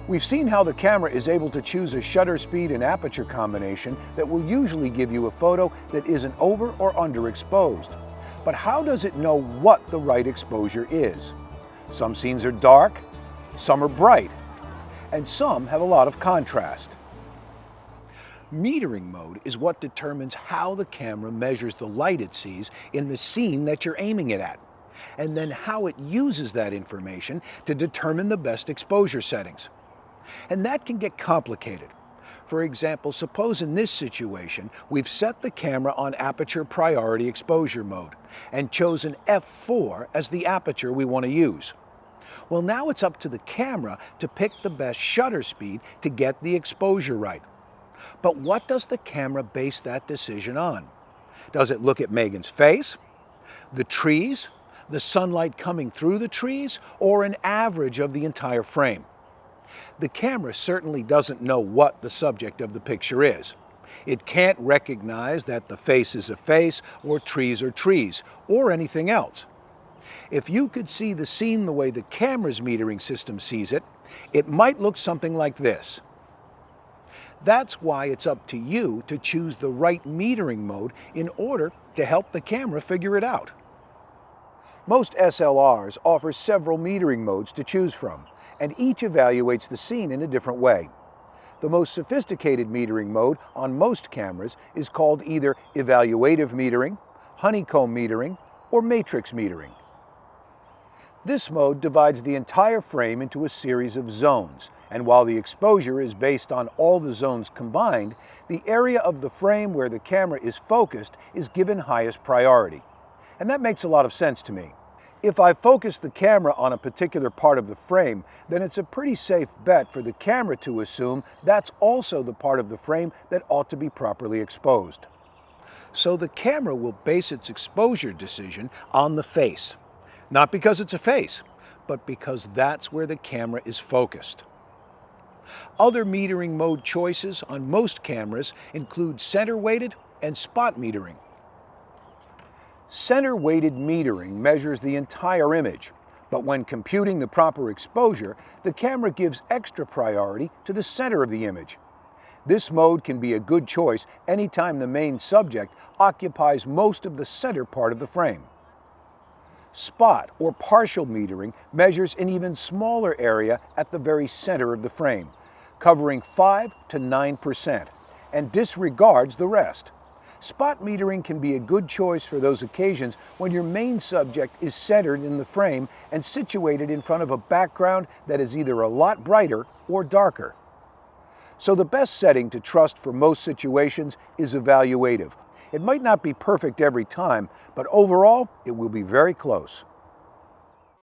We've seen how the camera is able to choose a shutter speed and aperture combination that will usually give you a photo that isn't over or underexposed. But how does it know what the right exposure is? Some scenes are dark, some are bright, and some have a lot of contrast. Metering mode is what determines how the camera measures the light it sees in the scene that you're aiming it at, and then how it uses that information to determine the best exposure settings. And that can get complicated. For example, suppose in this situation, we've set the camera on aperture priority exposure mode and chosen f4 as the aperture we want to use. Well, now it's up to the camera to pick the best shutter speed to get the exposure right. But what does the camera base that decision on? Does it look at Megan's face, the trees, the sunlight coming through the trees, or an average of the entire frame? The camera certainly doesn't know what the subject of the picture is. It can't recognize that the face is a face, or trees are trees, or anything else. If you could see the scene the way the camera's metering system sees it, it might look something like this. That's why it's up to you to choose the right metering mode in order to help the camera figure it out. Most SLRs offer several metering modes to choose from, and each evaluates the scene in a different way. The most sophisticated metering mode on most cameras is called either evaluative metering, honeycomb metering, or matrix metering. This mode divides the entire frame into a series of zones, and while the exposure is based on all the zones combined, the area of the frame where the camera is focused is given highest priority. And that makes a lot of sense to me. If I focus the camera on a particular part of the frame, then it's a pretty safe bet for the camera to assume that's also the part of the frame that ought to be properly exposed. So the camera will base its exposure decision on the face. Not because it's a face, but because that's where the camera is focused. Other metering mode choices on most cameras include center-weighted and spot metering. Center-weighted metering measures the entire image, but when computing the proper exposure, the camera gives extra priority to the center of the image. This mode can be a good choice anytime the main subject occupies most of the center part of the frame. Spot or partial metering measures an even smaller area at the very center of the frame, covering 5 to 9%, and disregards the rest. Spot metering can be a good choice for those occasions when your main subject is centered in the frame and situated in front of a background that is either a lot brighter or darker. So the best setting to trust for most situations is evaluative. It might not be perfect every time, but overall, it will be very close.